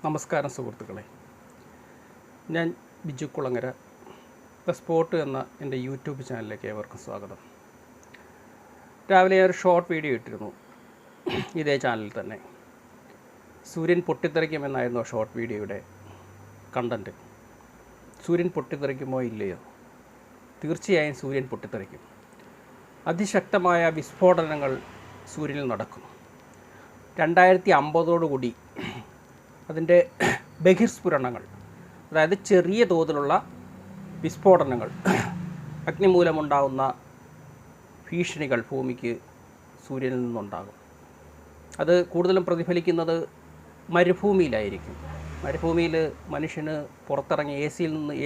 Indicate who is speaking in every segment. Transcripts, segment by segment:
Speaker 1: നമസ്കാരം സുഹൃത്തുക്കളെ, ഞാൻ ബിജു കുളങ്ങര. ദ സ്പോട്ട് എന്ന എൻ്റെ യൂട്യൂബ് ചാനലിലേക്ക് ഏവർക്കും സ്വാഗതം. രാവിലെ ഒരു ഷോർട്ട് വീഡിയോ ഇട്ടിരുന്നു ഇതേ ചാനലിൽ തന്നെ. സൂര്യൻ പൊട്ടിത്തെറിക്കുമെന്നായിരുന്നു ഷോർട്ട് വീഡിയോയുടെ കണ്ടൻറ്റ്. സൂര്യൻ പൊട്ടിത്തെറിക്കുമോ ഇല്ലയോ? തീർച്ചയായും സൂര്യൻ പൊട്ടിത്തെറിക്കും. അതിശക്തമായ വിസ്ഫോടനങ്ങൾ സൂര്യനിൽ നടക്കും. 2050 അതിൻ്റെ ബഹിർസ്ഫുരണങ്ങൾ, അതായത് ചെറിയ തോതിലുള്ള വിസ്ഫോടനങ്ങൾ, അഗ്നി മൂലമുണ്ടാകുന്ന ഭീഷണികൾ ഭൂമിക്ക് സൂര്യനിൽ നിന്നുണ്ടാകും. അത് കൂടുതലും പ്രതിഫലിക്കുന്നത് മരുഭൂമിയിലായിരിക്കും. മരുഭൂമിയിൽ മനുഷ്യന് പുറത്തിറങ്ങി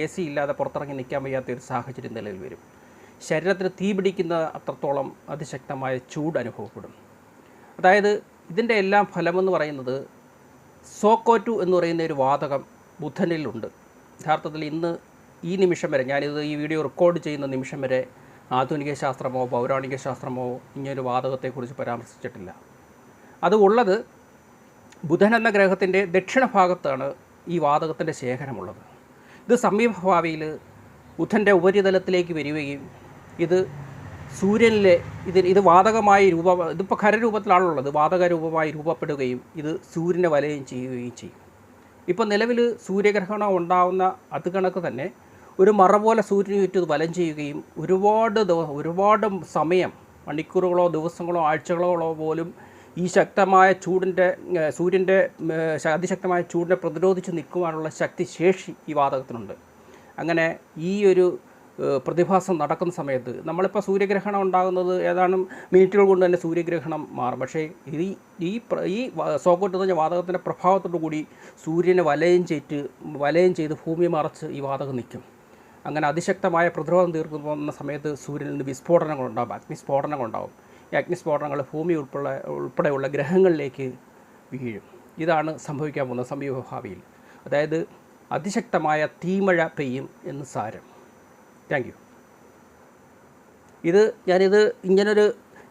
Speaker 1: എ സി ഇല്ലാതെ പുറത്തിറങ്ങി നിൽക്കാൻ വയ്യാത്തൊരു സാഹചര്യം നിലവിൽ വരും. ശരീരത്തിന് തീ പിടിക്കുന്ന അത്രത്തോളം അതിശക്തമായ ചൂട് അനുഭവപ്പെടും. അതായത് ഇതിൻ്റെ എല്ലാം ഫലമെന്ന് പറയുന്നത് സോക്കോ2 എന്ന് പറയുന്ന ഒരു വാതകം ബുധനിലുണ്ട്. യഥാർത്ഥത്തിൽ ഇന്ന് ഈ നിമിഷം വരെ, ഈ വീഡിയോ റെക്കോർഡ് ചെയ്യുന്ന നിമിഷം വരെ ആധുനിക ശാസ്ത്രമോ പൗരാണിക ശാസ്ത്രമോ ഇങ്ങനൊരു വാതകത്തെക്കുറിച്ച് പരാമർശിച്ചിട്ടില്ല. അത് ഉള്ളത് ബുധൻ എന്ന ഗ്രഹത്തിൻ്റെ ദക്ഷിണ ഭാഗത്താണ് ഈ വാതകത്തിൻ്റെ ശേഖരമുള്ളത്. ഇത് സമീപഭാവിയിൽ ബുധൻ്റെ ഉപരിതലത്തിലേക്ക് വരികയും ഇത് സൂര്യനിലെ ഇത് വാതകമായി ഇതിപ്പോൾ ഖരരൂപത്തിലാണുള്ളത്, വാതക രൂപമായി രൂപപ്പെടുകയും ഇത് സൂര്യനെ വലയം ചെയ്യുകയും ചെയ്യും. ഇപ്പോൾ നിലവിൽ സൂര്യഗ്രഹണം ഉണ്ടാകുന്ന അത് കണക്ക് തന്നെ ഒരു മറ പോലെ സൂര്യന് ചുറ്റും വലം ചെയ്യുകയും ഒരുപാട് സമയം, മണിക്കൂറുകളോ ദിവസങ്ങളോ ആഴ്ചകളോ പോലും ഈ ശക്തമായ സൂര്യൻ്റെ അതിശക്തമായ ചൂടിനെ പ്രതിരോധിച്ച് നിൽക്കുവാനുള്ള ശേഷി ഈ വാതകത്തിനുണ്ട്. അങ്ങനെ ഈ ഒരു പ്രതിഭാസം നടക്കുന്ന സമയത്ത് നമ്മളിപ്പോൾ സൂര്യഗ്രഹണം ഉണ്ടാകുന്നത് ഏതാനും മിനിറ്റുകൾ കൊണ്ട് തന്നെ സൂര്യഗ്രഹണം മാറും. പക്ഷേ ഈ സോക്കോ2 എന്ന വാതകത്തിൻ്റെ പ്രഭാവത്തോടു കൂടി സൂര്യനെ വലയം ചെയ്ത് ഭൂമിയെ മറച്ച് ഈ വാതകം നിൽക്കും. അങ്ങനെ അതിശക്തമായ പ്രതിരോധം തീർക്കുന്ന സമയത്ത് സൂര്യനിൽ നിന്ന് വിസ്ഫോടനങ്ങളുണ്ടാകും, അഗ്നിസ്ഫോടനങ്ങളുണ്ടാകും. ഈ അഗ്നിസ്ഫോടനങ്ങൾ ഭൂമി ഉൾപ്പെടെയുള്ള ഗ്രഹങ്ങളിലേക്ക് വീഴും. ഇതാണ് സംഭവിക്കാൻ പോകുന്നത് സമീപഭാവിയിൽ. അതായത് അതിശക്തമായ തീമഴ പെയ്യും എന്ന് സാരം. Thank you.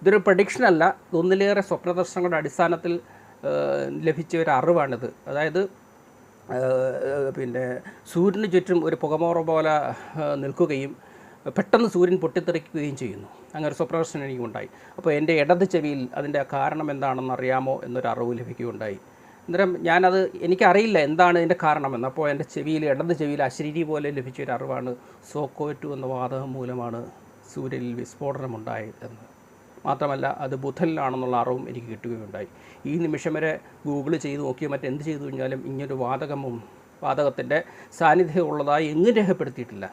Speaker 1: ഇതൊരു പ്രഡിക്ഷനല്ല, ഒന്നിലേറെ സ്വപ്നദർശനങ്ങളുടെ അടിസ്ഥാനത്തിൽ ലഭിച്ച ഒരു അറിവാണിത്. അതായത് സൂര്യന് ചുറ്റും ഒരു പുകമോറ പോലെ നിൽക്കുകയും പെട്ടെന്ന് സൂര്യൻ പൊട്ടിത്തെറിക്കുകയും ചെയ്യുന്നു. അങ്ങനെ ഒരു സ്വപ്നദർശനം എനിക്കുണ്ടായി. അപ്പോൾ എൻ്റെ ഇടത് ചെവിയിൽ അതിൻ്റെ കാരണം എന്താണെന്ന് അറിയാമോ എന്നൊരു അറിവ് ലഭിക്കുകയുണ്ടായി. അന്നേരം എനിക്കറിയില്ല എന്താണ് ഇതിൻ്റെ കാരണമെന്ന്. അപ്പോൾ എൻ്റെ ഇടത് ചെവിയിൽ അശരീരി പോലെ ലഭിച്ചൊരു അറിവാണ് സോക്കോ2 എന്ന വാതകം മൂലമാണ് സൂര്യനിൽ വിസ്ഫോടനമുണ്ടായതെന്ന്. മാത്രമല്ല അത് ബുധനിലാണെന്നുള്ള അറിവും എനിക്ക് കിട്ടുകയുണ്ടായി. ഈ നിമിഷം വരെ ഗൂഗിൾ ചെയ്ത് നോക്കിയോ മറ്റെന്ത് ചെയ്തു കഴിഞ്ഞാലും ഇങ്ങനൊരു വാതകത്തിൻ്റെ സാന്നിധ്യം ഉള്ളതായി എങ്ങും രേഖപ്പെടുത്തിയിട്ടില്ല.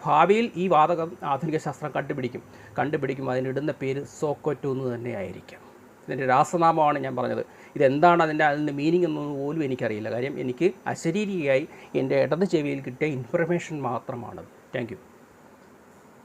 Speaker 1: ഭാവിയിൽ ഈ വാതകം ആധുനിക ശാസ്ത്രം കണ്ടുപിടിക്കും അതിനിടുന്ന പേര് സോക്കോ2 എന്ന് തന്നെ ആയിരിക്കും. ഇതിൻ്റെ രാസനാമമാണ് ഞാൻ പറഞ്ഞത്. ഇതെന്താണ് അതിൻ്റെ മീനിങ് എന്നൊന്നും പോലും എനിക്കറിയില്ല. കാര്യം എനിക്ക് അശരീരിയായി എൻ്റെ ഇടത് ചെവിയിൽ കിട്ടിയ ഇൻഫർമേഷൻ മാത്രമാണത്. Thank you.